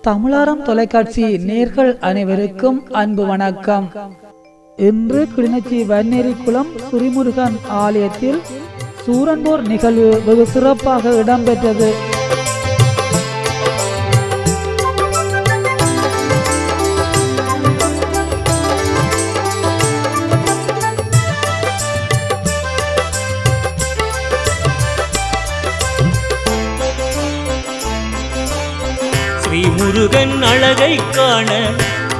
தமிழாரம் தொலைக்காட்சி நேர்கள் அனைவருக்கும் அன்பு வணக்கம். இன்று கிளிநொச்சி வன்னேரிக்குளம் சுரிமுருகன் ஆலயத்தில் சூரன்போர் நிகழ்வு வெகு சிறப்பாக இடம்பெற்றது. முருகன் அழகை காண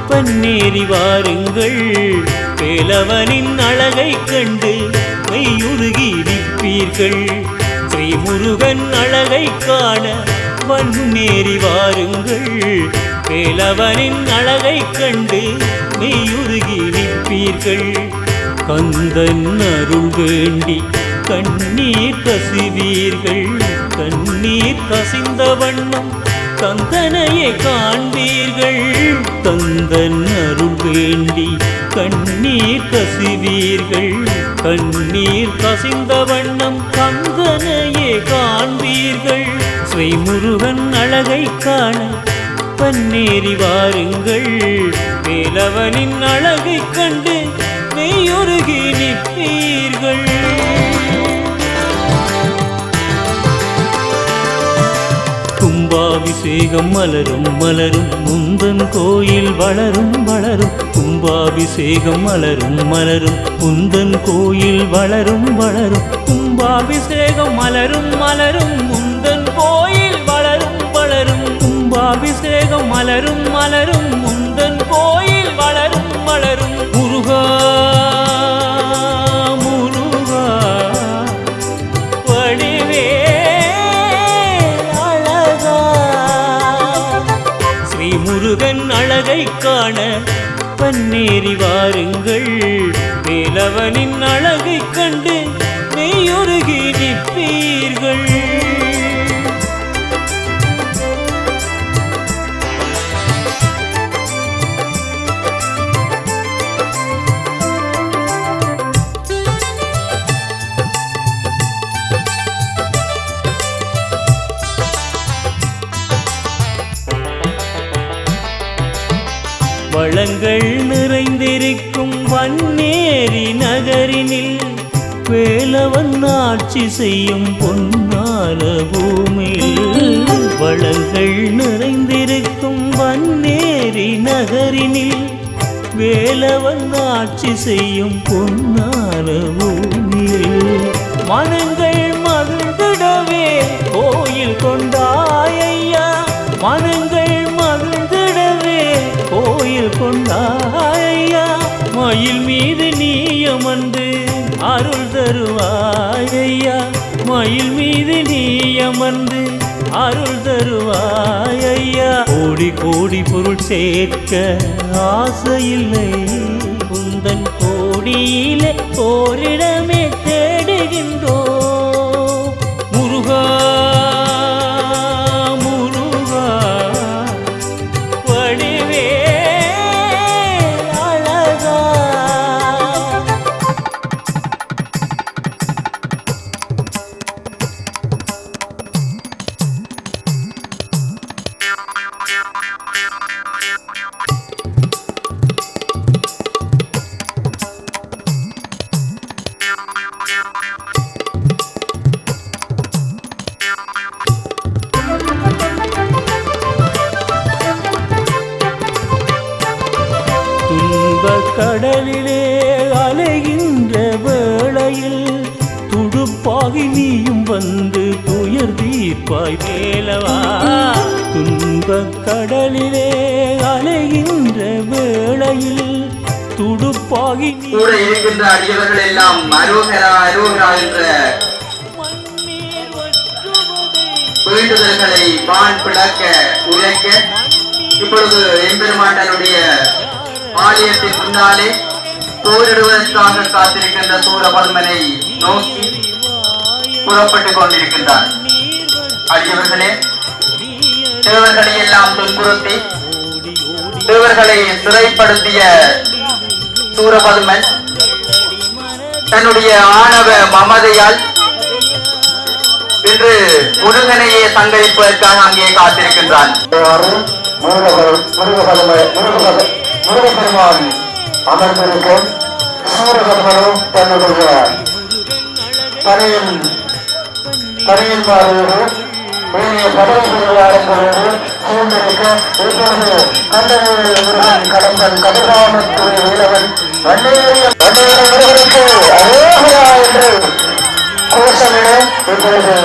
பன்னேறி வாருங்கள், வேலவனின் அழகை கண்டு மெய்யுருகி நிற்பீர்கள். ஸ்ரீ முருகன் அழகை காண பன்னேறி வாருங்கள், வேலவனின் அழகை கண்டு மெய்யுருகி நிற்பீர்கள். கந்தன் அருள் வேண்டி கண்ணீர் கசிவீர்கள், கண்ணீர் கசிந்த வண்ணம் கந்தனையே காண்பீர்கள். கந்தன் அருள் வேண்டி கண்ணீர் கசிவீர்கள், கண்ணீர் கசிந்த வண்ணம் கந்தனையே காண்பீர்கள். ஸ்ரீ முருகன் அழகை காண பன்னேறி வாருங்கள், வேலவனின் அழகை கண்டு மெய்யுருகி நிற்பீர்கள். கும்பாபிஷேகம் மலரும் மலரும் முந்தன் கோயில் வளரும் வளரும், கும்பாபிஷேகம் மலரும் மலரும் முந்தன் கோயில் வளரும் வளரும், கும்பாபிஷேகம் மலரும் மலரும் முந்தன் கோயில் வளரும் வளரும், கும்பாபிஷேகம் மலரும் மலரும் முந்தன் கோயில் வளரும் வளரும். முருகா முருகா வடிவே முருகன் அழகை காண பன்னேறி வாருங்கள், வேலவனின் அழகை கண்டு மெய்யுருகி நிற்பீர்கள். வளங்கள் நிறைந்திருக்கும் வன்னேரி நகரினில் வேலவன் ஆட்சி செய்யும் பொன்னான பூமியில், வளங்கள் நிறைந்திருக்கும் வன்னேரி நகரினில் வேலவன் ஆட்சி செய்யும் பொன்னான பூமியில், மனங்கள் மகிழ்ந்திடவே கோயில் கொண்டாயையா, மனங்கள் மகிழ்ந்திடவே கோயில் கொண்டாயா, மயில் மீது நீ அமர்ந்து அருள் தருவாயையா, மயில் மீது நீ அமர்ந்து அருள் தருவாயையா. கோடி கோடி பொருள் சேர்க்க ஆசையில்லை, உந்தன் கோடியிலே ஓரிடமே தேடுகின்றோ. முருகா கடலிலே அலைகின்ற வேளையில் துடுப்பாகி நீயும் வந்து துயர் தீர்ப்பாய் வேலவா. துன்பக் கடலிலே அலைகின்ற வேளையில் துடுப்பாகி கூட இருக்கின்ற அடியவர்கள் எல்லாம் அரோகரா அரோகரா என்ற வேண்டுதல்களை வான் பிளக்க உரைக்க இப்பொழுது எம்பெருமாண்டனுடைய ஆலயத்தின் முன்னாலே போரிடுவதற்காக காத்திருக்கின்ற சூரபத்மனை நோக்கி புறப்பட்டுக் கொண்டிருக்கின்றார். அடியவர்களே, தேவர்களை எல்லாம் துன்புறுத்தி தேவர்களை சிறைப்படுத்திய சூரபத்மன் தன்னுடைய ஆணவ மமதையால் இன்று முருகனையே சங்கரிப்பதற்காக அங்கே காத்திருக்கின்றான். முருகப்பெருமான் அமர்ந்திருக்கும் சூரகர்மனும் தன்னுடைய பணியின் மாறுவது ஏனைய பதவி பெறுவாரங்களோடு சூழ்ந்திருக்க இப்பொழுது கண்டனூர் முருகன் கடம்பன் கதிர்காமத்துறை வீரவன் வண்டேறிய முருகனுக்கு அரோகரா என்று கோஷமிட இப்பொழுது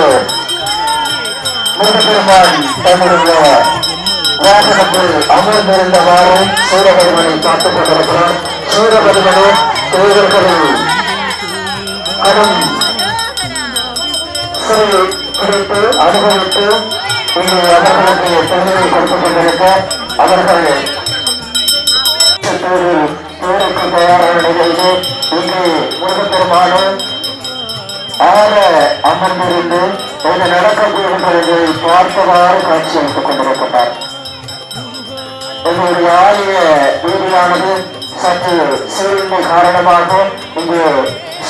முருகப்பெருமான் தன்னுடைய வாசகத்தில் அமர்ந்திருந்தவாறு சூரபெருமனை பார்த்துக் கொண்டிருக்கிறார். சூரபெருமனே தேவர்களில் கடும் சிறை குறித்து அனுபவித்து இங்கு அவர்களுக்கு பெருமையை கொடுத்துக் கொண்டிருக்க அவர்கள் போருக்கு தயாரான நிலையிலே இங்கு முருகப்பெருமானும் ஆற அமர்ந்திருந்து என்ன நடக்கப்படுகிறது பார்த்தவாறு காட்சி அளித்துக் கொண்டிருக்கிறார். எங்களுடைய ஆலய வீதியானது சற்று சூழ்நிலை காரணமாக இங்கு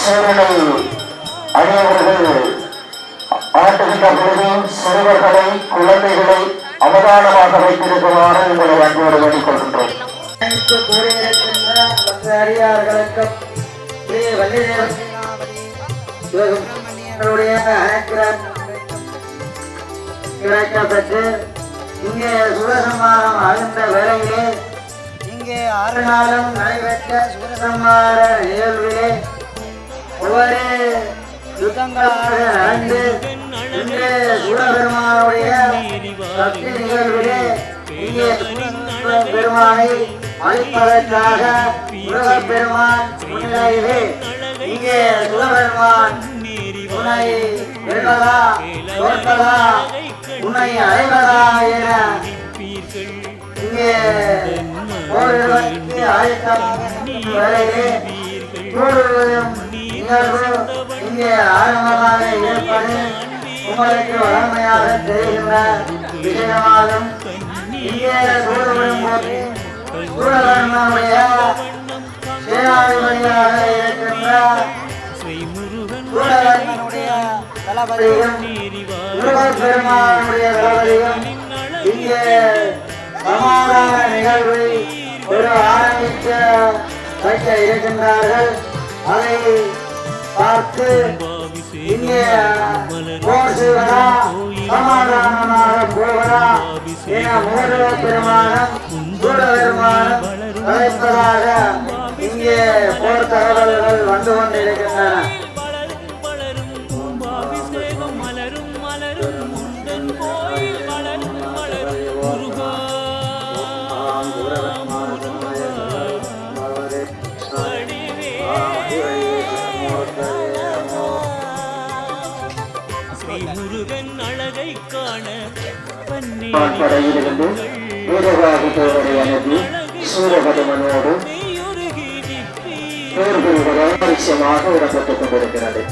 சூழலை அணியவர்கள் ஆட்டுகின்ற பொழுது சிறுவர்களை குழந்தைகளை அவதானமாக வைத்திருக்குமாறு உங்களை அன்போடு வேண்டிக் கொள்கின்றோம். கிடைக்கப்பட்டு இங்கே சூரசம்மாரம் ஆகின்ற வேளையிலே இங்கே 6 நாளும் நடைபெற்ற சூரசம்மார நிகழ்விலே ஒவ்வொரு யுத்தங்களாக நடந்து இங்கே சூரபெருமானுடைய சக்தி நிகழ்விலே இங்கே பெருமானை அழிப்பதற்காக முருகப்பெருமான் முன்னிலையிலே இங்கே சூரபெருமான் உன்னை வெல்வதா தோற்கதா உன்னை அடைவதா என இங்கே போரிடுவதற்கு ஆயத்தமாக வேளையிலே கூடுவதும் நிகழ்வு இங்கே ஆரம்பமாக இருப்பது உங்களுக்கு வளமையாக தெரிகின்ற விஷயமாகும். இங்கே சூடுவிடும் போது சூரகர்மனுடைய சேனாதிபதியாக இருக்கின்ற சூரகர்மனுடைய தளபதியும் முருகப்பெருமானுடைய தளபதியும் இங்கே சமாதான நிகழ்வை ஒரு ஆரம்பிக்க வைக்க இருக்கின்றார்கள். அதை பார்த்து இங்கே போர் செய்வதா சமாதானமாக போவதா என முருகப்பெருமானும் சூரபெருமானும் அழைப்பதாக இங்கே போர் தகவல்கள் வந்து கொண்டிருக்கின்றன. படையிலிருந்து வீரவாதித்தோரை அனுப்பி சூரபெருமனோடு போர் புரிவதாக பரிசமாக விடப்பட்டுக் கொண்டிருக்கிறது.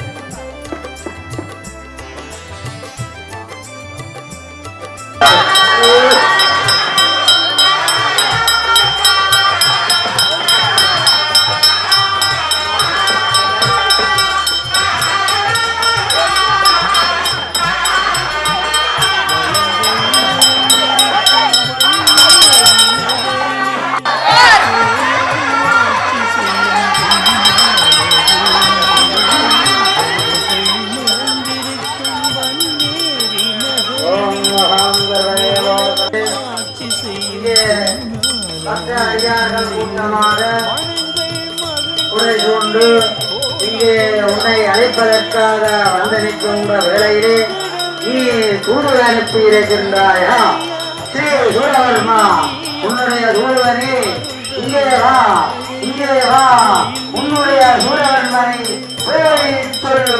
இங்கே உன்னை அழைப்பதற்காக வந்து நிற்கின்ற வேளையிலே நீ தூதுவர் அனுப்பி இருக்கின்றாயா? ஸ்ரீ சூரவர்மா, உன்னுடைய தூதுவனே இங்கே வா, இங்கே வா, உன்னுடைய சூரவர்மனை சொல்லு.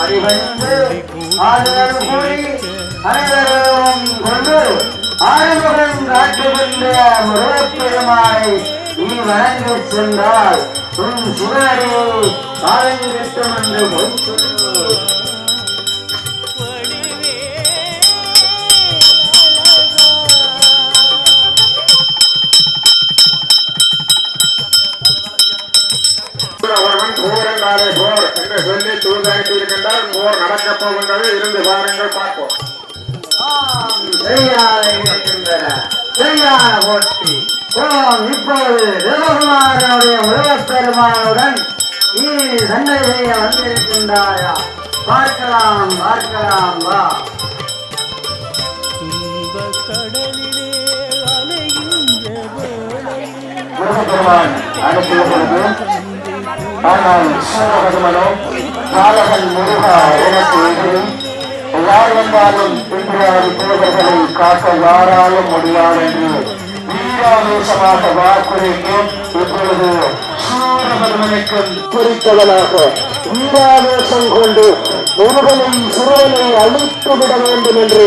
அறிவந்து ஆதரவு கூறி அனைவரும் கொண்டு ஆறுமுகம் காட்டுகின்ற முருகப்பெருமானை நீ வணங்கி சென்றால் உன் சுடரே காலங்கிட்டும் என்று பொய் சொல்லு. போர் என்று சொல்லி தூதாக்கி இருக்கின்றார். போர் நடக்கப் போகின்றது. இருந்து பாருங்கள், பார்ப்போம். சரியாக இருக்கின்றன. சரியான போட்டி. இப்போது தேவகுமாரனுடைய உலகப் பெருமானுடன் நீ சண்டை செய்ய வந்திருக்கின்றாயா? பார்க்கலாம் பார்க்கலாம் வா. கடலிலே அலைகின்ற முருகப்பெருமான் அனுப்பிய பொழுது ஆனால் சூரபதுமனோ பாலகன் முருகா எனக்கு எதிரி யார் வந்தாலும் இன்றைய தேவர்களை காக்க யாராலும் முடியாது என்று வீராவேசமாக வாக்குரைக்கு இப்பொழுது சூரபதுமனுக்கும் குறித்தவனாக வீராவேசம் கொண்டு முருகனை சிறுவனை அழித்து விட வேண்டும் என்று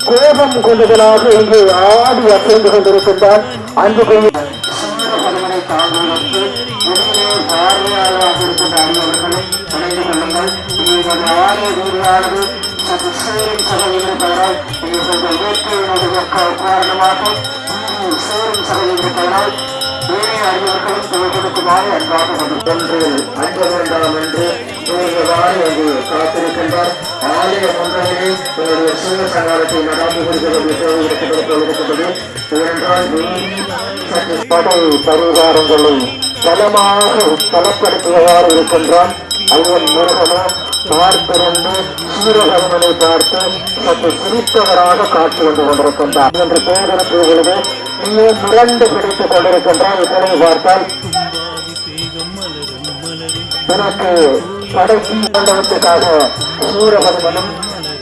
கோபம் கொண்டவனாக இங்கு ஆடி அசைந்து கொண்டிருக்கின்றான். அன்பு சூரபதுமனை தாங்குவதற்கு பார்வையாளராக இருக்கின்ற அனைவர்களும் இணைந்து கொள்ளுங்கள். இவர்கள் ஆடிய வீரானது சற்று சேரும் சகோதரர்களால் இவர்கள் வேட்கையினருக்கு காரணமாக சேரும் சகோதரர்களால் வேறு அறிவர்களும் துவர்களுக்குமாறு அன்பாக ஒன்று அஞ்ச வேண்டாம் என்று இங்கு காத்திருக்கின்றார். ஆலய மன்றத்திலே இவருடைய சிவ சங்காரத்தை நடாந்து கொடுக்கிறது. ஏனென்றால் சற்று படை பரிவாரங்களை பலமாக பலப்படுத்துவதால் இருக்கின்றான். ஐயன் முருகனோ பார்த்திருந்து சூரபதுமனை பார்த்து சற்று சிரித்தவராக காட்சி வந்து கொண்டிருக்கின்றார் என்று தேர்தலுக்கு பொழுது நீயே மிரண்டு பிடித்துக் கொண்டிருக்கின்றான். இப்பொழுது பார்த்தால் எனக்கு படைக்கு மண்டபத்துக்காக சூரபதுமனும்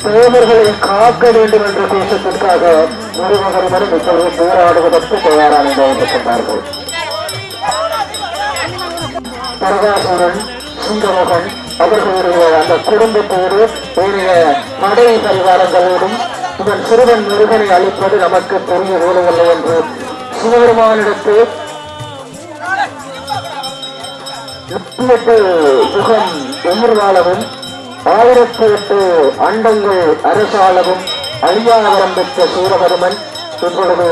தேவர்களை காக்க வேண்டும் என்ற தேசத்திற்காக முருகபெருமனும் இப்பொழுது போராடுவதற்கு தயாராக கொண்டிருக்கின்றார்கள். பரகாசுரன் சுந்தரமகன் அவர்களுடைய அந்த குடும்பத்தோடு வேறிய மடை பரிவாரங்களோடும் இவன் சிறுவன் முருகனை அளிப்பது நமக்கு பெரிய வேலையில்லை என்று சிவபெருமானிடத்து 8 யுகம் எதிர்காலமும் 1008 அண்டங்கள் அரசாளவும் அழியாவரம் பெற்ற சூரபெருமன் இப்பொழுது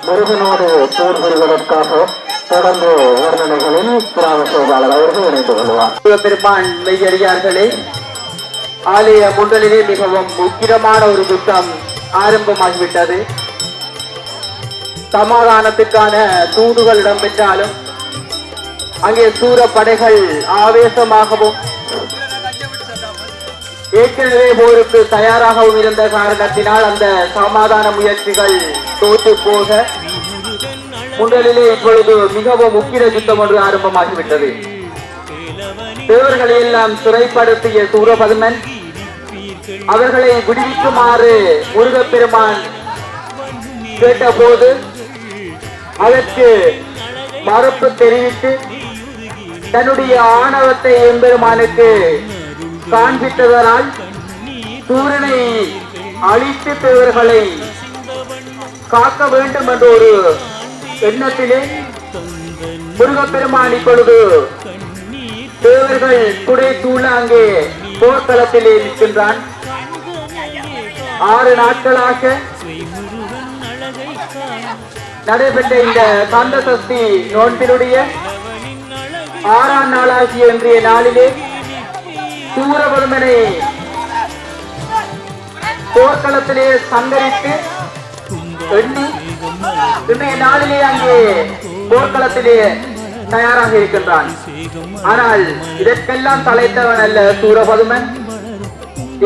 முருகனோடு போர் புரிவதற்காக தொடர்ந்து வர்ணனைகளில் கிராம சோபாளர் அவர்கள் இணைந்து கொள்வார். பெருமான் மெய்யடியார்களே, ஆலய முண்டலிலே மிகவும் முக்கியமான ஒரு யுத்தம் ஆரம்பமாகிவிட்டது. சமாதானத்துக்கான தூதுகள் இடம்பெற்றாலும் அங்கே சூர படைகள் ஆவேசமாகவும் ஏற்கனவே போருக்கு தயாராகவும் இருந்த காரணத்தினால் அந்த சமாதான முயற்சிகள் தோற்று போக முண்டலிலே இப்பொழுது மிகவும் முக்கிய யுத்தம் ஒன்று ஆரம்பமாகிவிட்டது. தேவர்களை எல்லாம் சிறைப்படுத்திய சூரபதுமன் அவர்களை விடுவிக்குமாறு முருகப்பெருமான் கேட்டபோது அதற்கு மறுப்பு தெரிவித்து தன்னுடைய ஆணவத்தை எம்பெருமானுக்கு காண்பித்ததனால் சூரனை அழித்து தேவர்களை காக்க வேண்டும் என்ற ஒரு எண்ணத்திலே முருகப்பெருமான் இப்பொழுது தேவர்கள் குடை சூழ அங்கே போர்க்களத்திலே நிற்கின்றான். 6 நாட்களாக நடைபெற்ற இந்த கந்த சஷ்டி நோன்பினுடைய 6ஆம் நாளாகிய இன்றைய நாளிலே சூரபதுமனை போர்க்களத்திலே சங்கரித்து எண்ணி இன்றைய நாளிலே அங்கே போர்க்களத்திலே தயாராக இருக்கின்றான். ஆனால் இதற்கெல்லாம் தலைத்தவன் அல்ல சூரபதுமன்.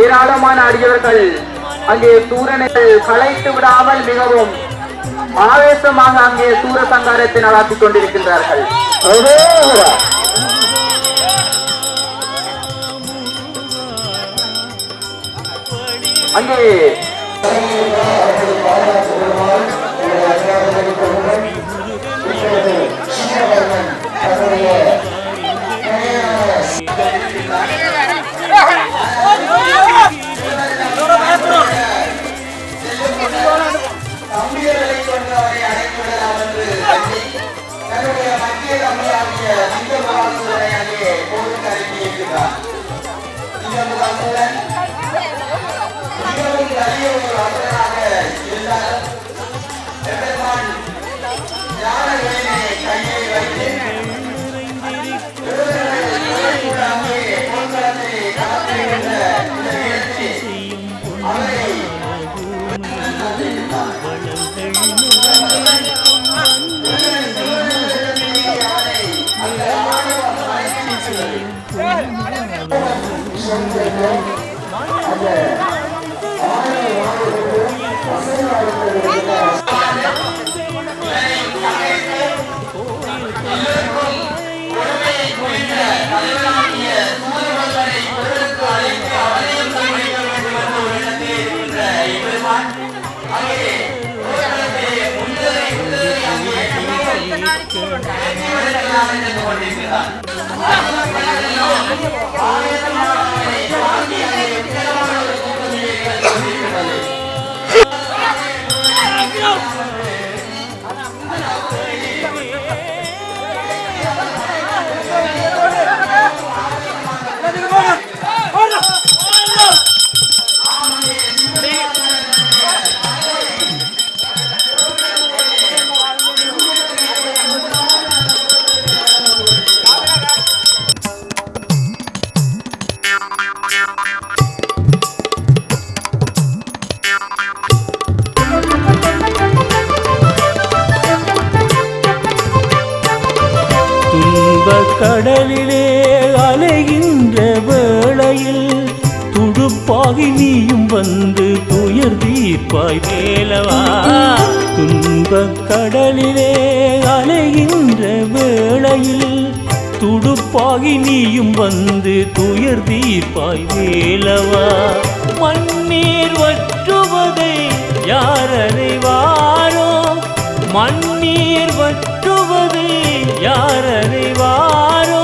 ஏராளமான அடியவர்கள் அங்கே சூரனை களைத்து விடாமல் மிகவும் ஆவேசமாக அங்கே சூர சங்காரத்தை நடாத்திக் கொண்டிருக்கின்றார்கள். அங்கே கடலிலே அலைகின்ற வேளையில் துடுப்பாகி நீயும் வந்து துயர் தீர்ப்பாய் வேலவா. துன்பக் கடலிலே அலைகின்ற வேளையில் துடுப்பாகி நீயும் வந்து துயர் தீர்ப்பாய் வேலவா. மண்ணீர் வற்றுவதை யார் அறிவாரோ, மண்ணீர் வற்றுவதை யார் அறிவாரோ.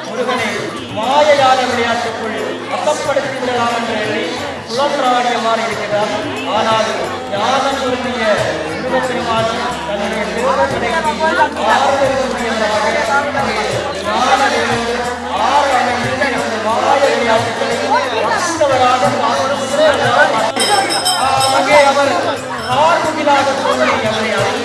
முருகனை மாயையான விளையாட்டுக்குள் அகப்படுத்தி விடலாம் என்ற எண்ணி குளப்பிராணியமாக இருக்கிறார். ஆனால் யாரும் சொல்லிய முருகப்பெருமான் தன்னுடைய திருவருளை மாய விளையாட்டுகளை அங்கே அவர் ஆர்வமில்லாத சூழ்நிலை அவரை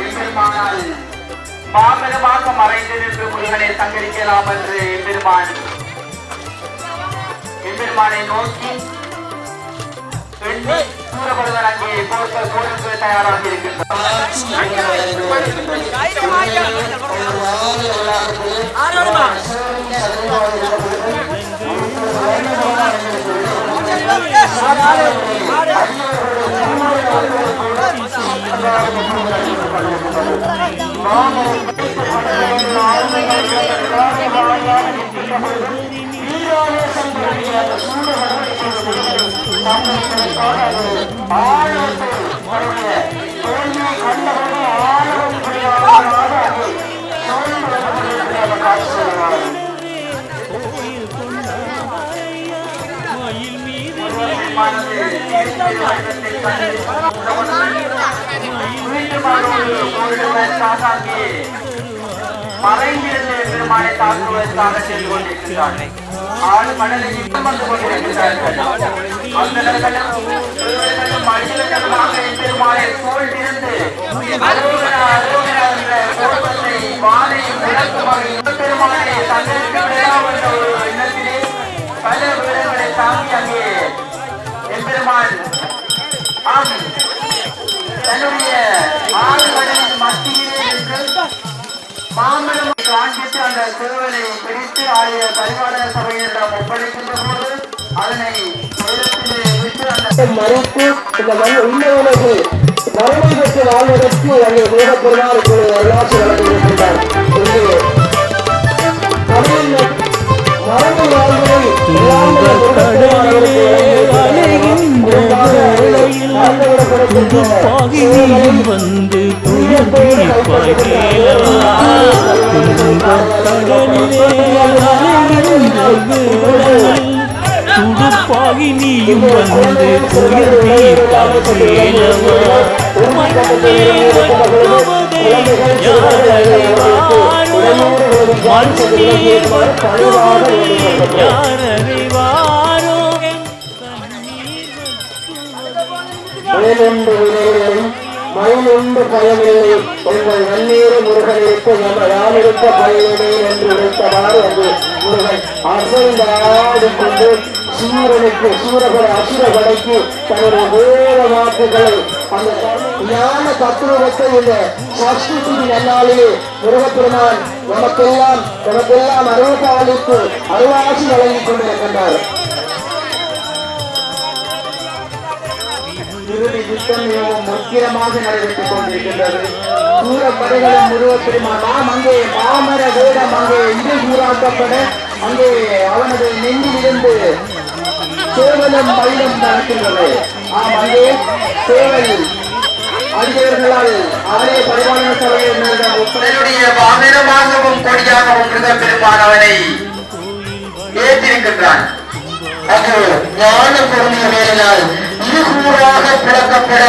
எம்பெருமானால் பாமரமாக மறைந்து நின்று முருகனை சங்கரிக்கலாம் என்று எம்பெருமானை நோக்கி சூரபடுவர் அங்கே போருக்கு தயாராக இருக்கின்றார். மறைந்திருந்த பெருமானை தாக்குவதற்காக சென்று கொண்டிருக்கிறார்கள். ஆடு மணலை வந்து கொண்டிருக்கிறார்கள். அந்த பெருமானை சூழ்ந்திருந்து வாழையும் பெருமானை தங்களுக்கு விடலாம் என்ற ஒரு எண்ணத்திலே பல வீரர்களை தாங்கி அங்கே எம்பெருமான் தன்னுடைய ஆளுகளின் மத்தியிலே நின்று மாமரம் காண்பித்து அந்த சிறுவனை பிடித்து ஆகிய பரிவாளர் சபையிடம் ஒப்படைக்கின்ற போது அதனை விட்டு அந்த மறுப்பு இந்த உண்மையுலகு மறுமை பெற்று வாழ்வதற்கு அங்கே மேகப்பெருமாள் வரலாற்று வழங்கியிருக்கின்றார். வந்து துயர் தீர்ப்பாய் கேளவா துடுப்பாகி நீயும் வந்து துயர் தீர்ப்பாய் கேளவா மயிலுண்டு பயமில்லை உங்கள் நன்னீர் முருகனிற்கு யானிருக்க பயனில்லை என்று உரைத்தவாறு அது முருகன் அசைந்தாடிக்கொண்டு சூரபட அசுரபடைக்கு தன்னுடைய வேத வாக்குகளை அந்த ஞான தத்துவத்தை இந்த சஷ்டி நன்னாளிலே முருகப்பெருமான் நமக்கெல்லாம் அருள்பாலித்து அருளாசி வழங்கிக் கொண்டிருக்கின்றார். இறுதி யுத்தம் மிகவும் முக்கியமாக நடைபெற்றுக் கொண்டிருக்கின்றது. சூரப்படைகளும் முருகப்பெருமான் நாம் அங்கே மாமர வேடம் அங்கே இன்று கூறாக்கப்பட அங்கே அவனது நெஞ்சிலிருந்து சேவலும் மயிலும் நடக்கின்றது. அங்கே சேவல் அதிகாரிகளால் அவரே பரிமாண சபையினுடைய மாமரமாகவும் கொடியாகவும் முருகப்பெருமான் அவனை ஏற்றிருக்கின்றான். அது ஞான பொருளிய வேலையால் இருகூறாக பிளக்கப்பட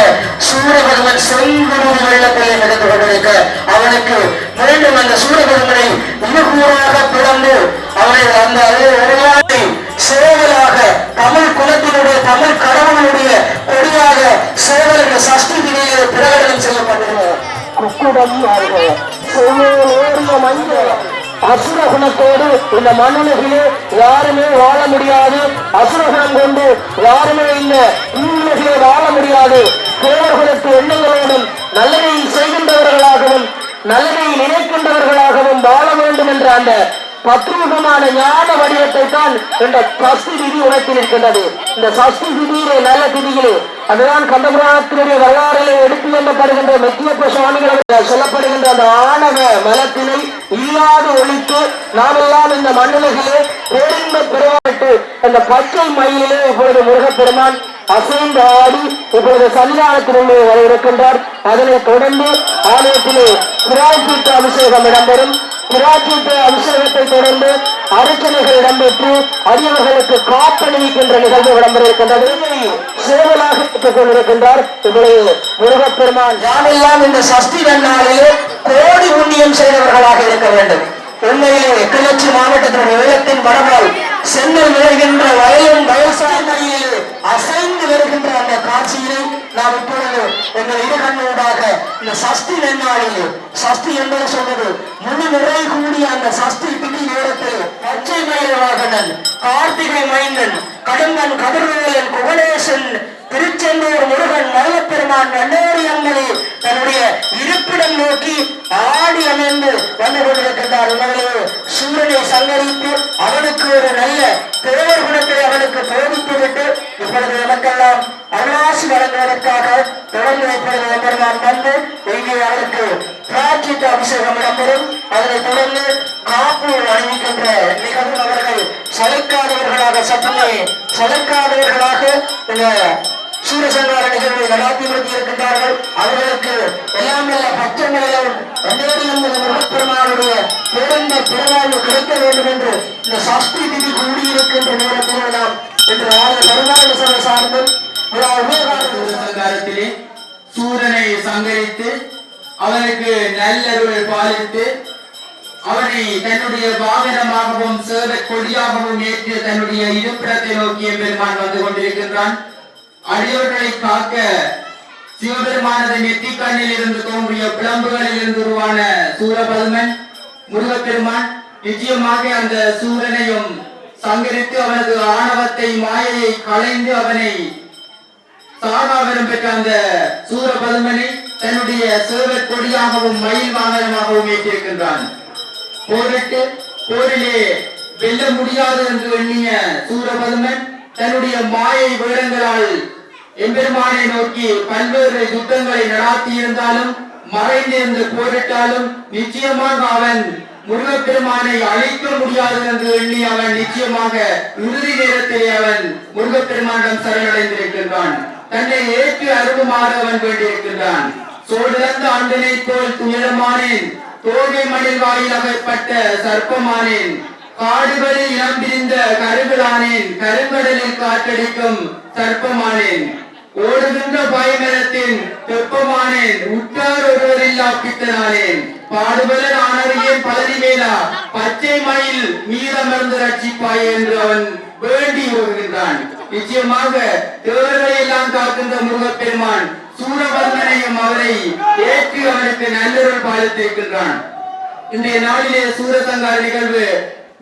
சூரபெருமன் செங்குருதி வெள்ளத்தையை நடந்து கொண்டிருக்க அவனுக்கு மீண்டும் அந்த சூரபெருமனை இருகூறாக பிளந்து அவனை அந்த உருவாக்கி சேவலாக தமிழ் குலத்தினுடைய தமிழ் கடவுளுடைய கொடியாக சேவல் என்ற சஷ்டி திதியிலே பிரகடனம் செய்யப்பட்டது. குக்குடம் மஞ்சள் அசுரகுணத்தோடு இந்த மண்ணுலகிலே யாருமே வாழ முடியாது. அசுரகுணம் கொண்டு யாருமே இந்த உலகிலே வாழ முடியாது. தேவர்களுக்கு எண்ணங்களோடும் நல்லதை செய்கின்றவர்களாகவும் நல்லதை நினைக்கின்றவர்களாகவும் வாழ வேண்டும் என்ற அந்த பத்ரூபமான ஞான வடிவத்தை தான் இந்த சஷ்டி திதி உணர்த்தி இருக்கின்றது. இந்த சஷ்டி திதியிலே நல்ல திதியிலே அதுதான் கந்தபுராணத்தினுடைய வரலாறிலே எடுத்து செல்லப்படுகின்ற மெத்தியப்ப சுவாமிகள் சொல்லப்படுகின்ற அந்த ஆணவ மலத்தினை இல்லாது ஒழித்து நாமெல்லாம் இந்த மண்ணுலகிலே பேரின்ப பெருமாட்டு அந்த பச்சை மயிலே இப்பொழுது முருகப்பெருமான் அசைந்து ஆடி இப்பொழுது சன்னிதானத்தினுள்ளே வர இருக்கின்றார். அதனைத் தொடர்ந்து ஆலயத்திலே பிராய்ச்சீட்டு அபிஷேகம் இடம்பெறும். பிராய்ச்சீட்டு அபிஷேகத்தை தொடர்ந்து அர்ச்சனைகள் இடம்பெற்று அடியவர்களுக்கு காப்பணிவிக்கின்ற நிகழ்வு இடம்பெற இருக்கின்றது. சேவலாக பெற்றுக் கொண்டிருக்கின்றார் இப்பொழுது முருகப்பெருமான். யாரெல்லாம் இந்த சஷ்டி நன்னாளிலே கோடி புண்ணியம் செய்தவர்களாக இருக்க வேண்டும். உண்மையிலே கிளர்ச்சி மாவட்டத்தினுடைய வெள்ளத்தின் மரபால் சென்னல் விளைகின்ற வயலும் வயசாலையிலே அசைந்து வருகின்ற அந்த காட்சியினை நாம் இப்பொழுது எங்கள் இரு கண்ணூடாக இந்த சஷ்டி நன்னாளிலே, சஷ்டி என்பது சொன்னது முழு நிறை கூடிய அந்த சஷ்டி திதி நேரத்தில் பச்சை மயில வாகனன், கார்த்திகை மைந்தன், கடுங்கன் கதிர்வேலன், குகணேசன், திருச்செந்தூர் முருகன், மருகப்பெருமான், நன்னேரி அம்மனை தன்னுடைய இருப்பிடம் நோக்கி ஆடி அமைந்து வந்து கொண்டிருக்கின்றார். உணர்வு சூரியனை சங்கரித்து அவனுக்கு ஒரு நல்ல தேவர் குணத்தை அவனுக்கு போதித்துவிட்டு இப்பொழுது நமக்கெல்லாம் அருளாசி வழங்குவதற்காக தொடர்ந்து இப்பொழுது எம்பெருமான் வந்து இங்கே அவருக்கு பிராச்சித்த அபிஷேகம் இடம்பெறும். அதனைத் தொடர்ந்து காப்பு அணிவிக்கின்ற நிகழ்வும் அவர்கள் சளைக்காதவர்களாக சற்றே சளைக்காதவர்களாக இந்த சூரசங்கார நிகழ்வை நடாத்தி முடித்து இருக்கின்றார்கள். அவர்களுக்கு எல்லாம் நல்ல பச்சைமலையும் முருகப்பெருமானுடைய பிறந்த பிறவாழ்வு கிடைக்க வேண்டும் என்று இந்த சஷ்டி திதி கூடியிருக்கின்ற நேரத்தில் நாம் இன்று வருமான சபை சார்ந்தும் சங்காரத்திலே சூரனை சங்கரித்து அவனுக்கு நல்லருள் பாலித்து அவனை தன்னுடைய வாகனமாகவும் சேவை கொடியாகவும் ஏற்று தன்னுடைய இருப்பிடத்தை நோக்கிய பெருமான் வந்து கொண்டிருக்கின்றான். அடியோர்களை காக்க சிவபெருமானது நெற்றிக்கண்ணில் இருந்து தோன்றிய பிளம்புகளில் இருந்து உருவான சூரபதுமன் முருகப்பெருமான் நிச்சயமாக அந்த சூரனையும் சங்கரித்து அவனது ஆணவத்தை மாயையை களைந்து அவனை சாகாவரம் பெற்ற அந்த சூரபதுமனை தன்னுடைய சேவற் கொடியாகவும் மயில் வாகனமாகவும் ஏற்றிருக்கின்றான். போரிட்டு போரிலே வெல்ல முடியாது என்று எண்ணிய சூரபதுமன் தன்னுடைய மாயை வேடங்களால் எம்பெருமானை நோக்கி பல்வேறு யுத்தங்களை நடாத்தி இருந்தாலும் மறைந்திருந்து போரிட்டாலும் நிச்சயமாக அவன் முருகப்பெருமானை அழிக்க முடியாது என்று எண்ணி அவன் நிச்சயமாக இறுதி நேரத்திலே அவன் முருகப்பெருமானிடம் சரணடைந்திருக்கின்றான். தன்னை ஏற்று அருகுமாறு அவன் வேண்டியிருக்கின்றான். சோழந்த ஆண்டனை போல் துயரமானேன், தோகை மணில் வாயில் அகப்பட்ட சர்ப்பமானேன், காடுகளில் இனம் பிரிந்த கருகளானேன், கருங்கடலில் காற்றடிக்கும் சர்ப்பமானேன், ஓடுகின்ற பயமரத்தின் வெப்பமானேன், உற்றார் ஒருவரில்லா பித்தனானேன், பாடுபலன் ஆனறியேன் பழனி மேலா, பச்சை மயில் மீதமர்ந்து ரட்சிப்பாய் என்று அவன் வேண்டி வருகின்றான். நிச்சயமாக தேவர்களை எல்லாம் காக்கின்ற முருகப்பெருமான் சூரபத்மனையும் அவரை ஏற்று அவனுக்கு நல்லருள் பாலித்திருக்கின்றான். இன்றைய நாளிலே சூரசங்கார நிகழ்வு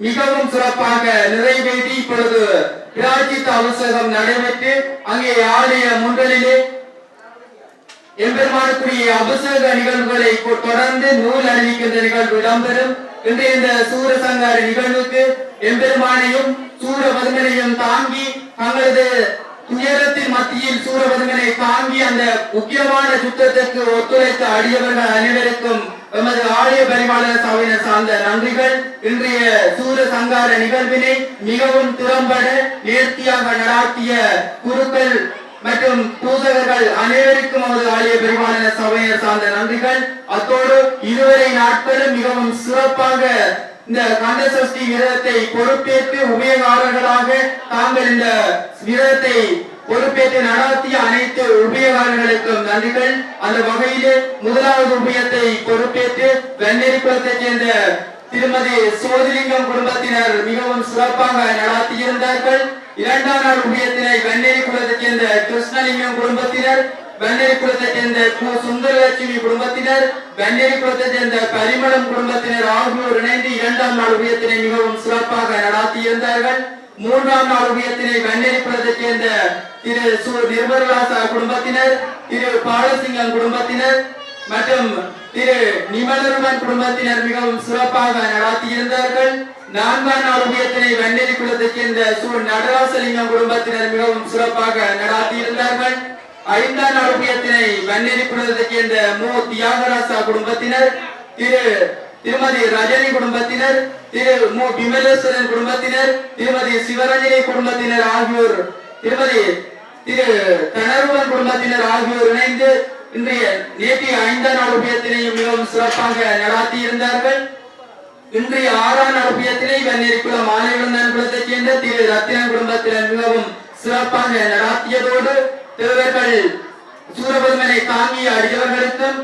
மிகவும் சிறப்பாக நிறைவேற்றி இப்பொழுது பிராச்சித்த அபிஷேகம் நடைபெற்று அங்கே ஆலய முன்றலிலே எம்பெருமானுக்குரிய அபிஷேக நிகழ்வுகளை தொடர்ந்து நூல் அறிவிக்கின்ற நிகழ்வு இடம்பெறும். இன்றைய இந்த சூரசங்கார நிகழ்வுக்கு எம்பெருமானையும் சூரபதுமனையும் தாங்கி தங்களது துயரத்தின் மத்தியில் சூரபதுமனை தாங்கி அந்த முக்கியமான யுத்தத்திற்கு ஒத்துழைத்த அடியவர்கள் அனைவருக்கும் எமது ஆலய பரிமாளர் சபையினர் சார்ந்த நன்றிகள். இன்றைய சூர சங்கார நிகழ்வினை மிகவும் திறம்பட நேர்த்தியாக நடாத்திய குருக்கள் மற்றும் பூசகர்கள் அனைவருக்கும் நமது ஆலய பரிமாளர் சபையினர் சார்ந்த நன்றிகள். அத்தோடு இதுவரை நாட்களும் மிகவும் சிறப்பாக இந்த கந்த சஷ்டி விரதத்தை பொறுப்பேற்று உபயோகாரர்களாக தாங்கள் இந்த விரதத்தை பொறுப்பேற்று நடாத்திய அனைத்து உபயோகாரர்களுக்கும் நன்றிகள். அந்த வகையிலே முதலாவது உபயத்தை பொறுப்பேற்று வெண்ணெறி குளத்தைச் சேர்ந்த திருமதி சோதிலிங்கம் குடும்பத்தினர் மிகவும் சிறப்பாக நடாத்தியிருந்தார்கள். இரண்டாம் நாள் உபயத்தினை வெண்ணெறி குளத்தைச் சேர்ந்த கிருஷ்ணலிங்கம் குடும்பத்தினர், வெண்ணெறி குளத்தைச் சேர்ந்த சுந்தரலட்சுமி குடும்பத்தினர், வெண்ணெறி குளத்தைச் சேர்ந்த பரிமளம் குடும்பத்தினர் ஆகியோர் இணைந்து இரண்டாம் நாள் உபயத்தினை மிகவும் சிறப்பாக நடாத்தியிருந்தார்கள். மூன்றாம் நாள் உபயத்தினை வெண்ணெறி குளத்தைச் சேர்ந்த திரு நிர்மலாசா குடும்பத்தினர், திரு பாலசிங்கம் குடும்பத்தினர் மற்றும் திரு நிமலருமன் குடும்பத்தினர் மிகவும் சிறப்பாக நடாத்தியிருந்தார்கள். நான்காம் நாள் உபயத்தினை வெண்ணெறி குளத்தைச் சேர்ந்த நடராசலிங்கம் குடும்பத்தினர் மிகவும் சிறப்பாக நடாத்தியிருந்தார்கள். ஐந்தாம் நாள் உபயத்தினை வெண்ணெறி குளத்தைச் சேர்ந்த தியாகராசா குடும்பத்தினர், திருமதி ரஜினி குடும்பத்தினர், திரு விமலேஸ்வரன் குடும்பத்தினர், திருமதி சிவரஞ்சனி குடும்பத்தினர் ஆகியோர், திருமதி திரு தனருவன் குடும்பத்தினர் ஆகியோர் இணைந்து இன்றைய நேற்றைய ஐந்தாம் நாள் உபயத்தினையும் மிகவும் சிறப்பாக நடாத்தி இருந்தார்கள். இன்றைய ஆறாம் நாள் உபயத்தினை வெண்ணெறி குளம் ஆலையுடன் குளத்தைச் சேர்ந்த திரு ரத்தினன் குடும்பத்தினர் மிகவும் சிறப்பாக நடாத்தியதோடு தேவர்கள் சூரபதுமனை தாங்கிய அடியவர்களுக்கும்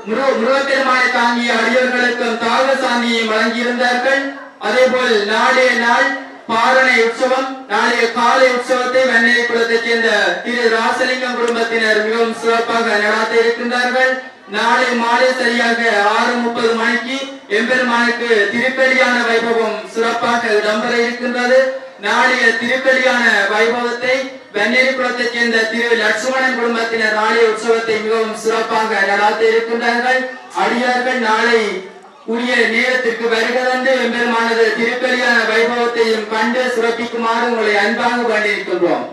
முருகப்பெருமானை தாங்கிய அடியவர்களுக்கும் தாக சாந்தியை வழங்கியிருந்தார்கள். அதே போல் நாளே நாள் பாரணை உற்சவம் நாளைய காலை உற்சவத்தை வெண்ணெய் குளத்தைச் சேர்ந்த திரு ராசலிங்கம் குடும்பத்தினர் மிகவும் சிறப்பாக நடாத்த இருக்கின்றார்கள். நாளை மாலை சரியாக 6:30 மணிக்கு எம்பெருமானுக்கு திருப்பலியான வைபவம் சிறப்பாக இடம்பெற இருக்கின்றது. நாளைய திருப்பலியான வைபவத்தை வெண்ணெய் குளத்தைச் சேர்ந்த திரு லட்சுமணன் குடும்பத்தினர் நாளைய உற்சவத்தை மிகவும் சிறப்பாக நடாத்த இருக்கின்றார்கள். அடியார்கள் நாளை உரிய நேரத்திற்கு வருகிறது எம்பெருமானது திருப்பலியான வைபவத்தையும் கண்டு சிறப்பிக்குமாறு உங்களை அன்பாக வேண்டியிருக்கின்றோம்.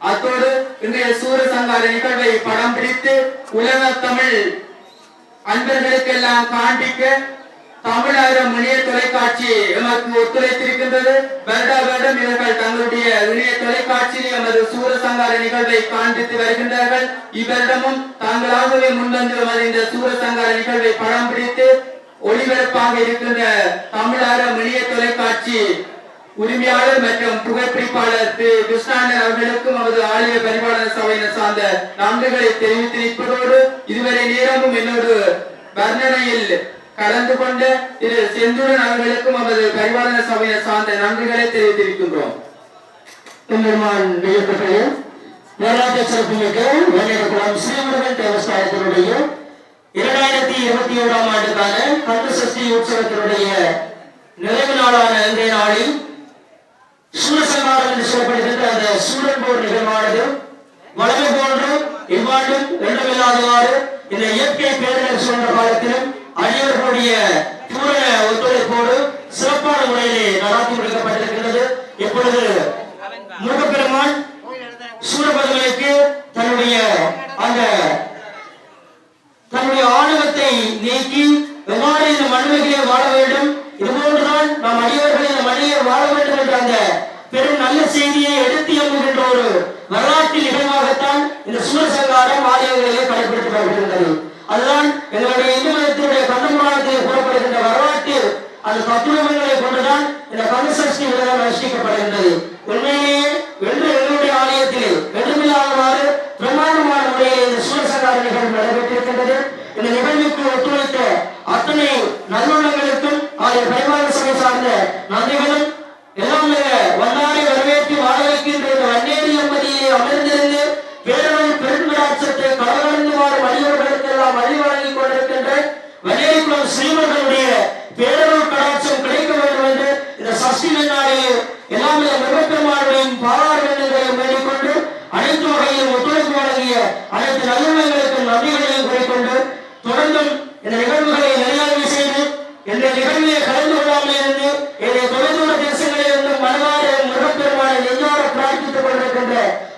அத்தோடு இன்றைய சூரசங்கார நிகழ்வை படம் பிடித்து உலக தமிழ் அன்பர்களுக்கெல்லாம் காண்பிக்க தமிழாயிரம் இணைய தொலைக்காட்சி எமக்கு ஒத்துழைத்திருக்கின்றது. வருடா வருடம் இவர்கள் தங்களுடைய இணைய தொலைக்காட்சியில் எமது சூரசங்கார நிகழ்வை காண்பித்து வருகின்றார்கள். இவரிடமும் தாங்களாகவே முன்வந்து இந்த சூரசங்கார நிகழ்வை படம் பிடித்து ஒளிபரப்பாக இருக்கின்ற தமிழாயிரம் இணைய தொலைக்காட்சி உரிமையாளர் மற்றும் புகைப்பிடிப்பாளர் திரு கிருஷ்ணானன் அவர்களுக்கும் அவரது ஆலய பரிபாலன சபையினர் சார்ந்த நன்றிகளை தெரிவித்திருப்பதோடு இதுவரை நேரமும் என்னோடு வர்ணனையில் கலந்து கொண்ட திரு செந்துடன் அவர்களுக்கும் அவரது பரிபாலன சபையினர் சார்ந்த நன்றிகளை தெரிவித்திருக்கின்றோம். வரலாற்று சிறப்புமிக்க வேலைக்குளம் ஸ்ரீமுருகன் தேவஸ்தானத்தினுடைய 2021ஆம் ஆண்டுக்கான கந்த சஷ்டி உற்சவத்தினுடைய நிறைவு நாளான இன்றைய நாளில் சூரசங்காரம் என்று சொல்லப்படுகின்ற அந்த சூரன் போர் நிகழ்வானது வளமை போன்று இவ்வாண்டும் வெள்ளமில்லாதவாறு இந்த இயற்கை பேரிடர் சூழ்ந்த காலத்திலும் அடியவர்களுடைய பூரண ஒத்துழைப்போடு சிறப்பான முறையிலே நடாத்தி முடிக்கப்பட்டிருக்கின்றது. இப்பொழுது முருகப்பெருமான் சூரபதுமனுக்கு தன்னுடைய ஆணவத்தை நீக்கி எவ்வாறு இந்த மண்மைகளை வாழ வேண்டும், இதுபோன்றுதான் நாம் அடியவர்கள் இந்த மண்ணிலே வாழ வேண்டும் என்ற அந்த பெரும் நல்ல செய்தியை எடுத்து எம்புகின்ற ஒரு வரலாற்று நிகழ்வாகத்தான் இந்த சூரசங்காரம் ஆலயங்களிலே கடைபிடிக்கப்படுகின்றது. அதுதான் எங்களுடைய இந்து மதத்தினுடைய கந்தபுராணத்திலே கூறப்படுகின்ற வரலாற்று அந்த தத்துவங்களை கொண்டுதான் இந்த கந்த சஷ்டி விரதம் அனுஷ்டிக்கப்படுகின்றது. உண்மையிலேயே வென்று எங்களுடைய ஆலயத்திலே வென்றுமில்லாதவாறு பிரம்மாண்டமான முறையில் இந்த சூரசங்கார நிகழ்வு நடைபெற்றிருக்கின்றது. இந்த நிகழ்வுக்கு ஒத்துழைத்த அத்தனை நல்லுள்ளங்களுக்கும் ஆலய பரிபாலன சபை சார்ந்த நன்றிகளும் எல்லாம் வந்தாரை வரவேற்று வாழ வைக்கின்ற இந்த வன்னேரி அம்மதியிலே அமர்ந்திருந்து பேரளவு பெருங்கடாட்சத்தை கடலடைந்து வாழும் அடியவர்களுக்கெல்லாம் வழி வழங்கிக் கொண்டிருக்கின்ற வன்னேரிக்குளம் ஸ்ரீமர்களுடைய பேரளவு கடாட்சம் கிடைக்க வேண்டும் என்று இந்த சஷ்டி நாளிலே எல்லாம் மிகப்பெருமானுடையும் பாராட்டு வேண்டுதலையும் வேண்டிக்கொண்டு அனைத்து வகையிலும் ஒத்துழைப்பு வழங்கிய அனைத்து நல்லுள்ளங்களுக்கும் நன்றிகளையும் கூறிக்கொண்டு தொடர்ந்தும் இந்த நிகழ்வுகளை நிறைவு செய்து இந்த நிகழ்விலே கலந்து கொள்ளாமல் இருந்து என்னுடைய தொலைதூர தேசங்களில் இருந்தும் மனதார முருகப்பெருமானை நெஞ்சார பிரார்த்தித்துக் கொண்டிருக்கின்ற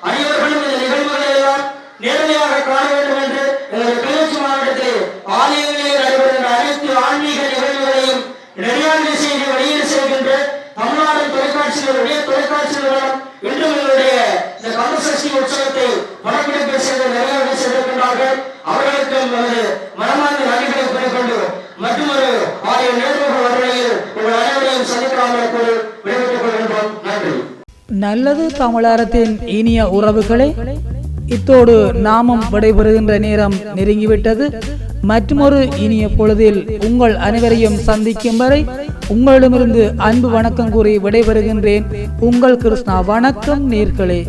அனைவர்களும் இந்த நிகழ்வுகளை எல்லாம் நேரடியாக காண வேண்டும் என்று எங்களுடைய கிளர்ச்சி மாவட்டத்தில் ஆலயங்களிலே நடைபெறுகின்ற அனைத்து ஆன்மீக நிகழ்வுகளையும் நெறியாண்மை செய்து வெளியீடு செய்கின்ற தமிழ்நாடு தொலைக்காட்சிகளுடைய தொலைக்காட்சிகளும் இன்றும் எங்களுடைய இந்த கந்த சஷ்டி உற்சவத்தை படப்பிடிப்பு செய்து நிறைவு செய்திருக்கின்றார்கள். அவர்களுக்கும் மனமார்ந்த நன்றிகளை கூறிக்கொண்டு மற்றொரு ஆலய நேர்முக வருகையில் உங்கள் அனைவரையும் சந்திக்காமல் கூறி விடைபெற்றுக் கொள்கின்றோம். நன்றி. நல்லது தமிழாரத்தின் இனிய உறவுகளை, இத்தோடு நாமும் விடைபெறுகின்ற நேரம் நெருங்கிவிட்டது. மற்றொரு இனிய பொழுதில் உங்கள் அனைவரையும் சந்திக்கும் வரை உங்களிடமிருந்து அன்பு வணக்கம் கூறி விடைபெறுகின்றேன். உங்கள் கிருஷ்ணா. வணக்கம் நேர்களே.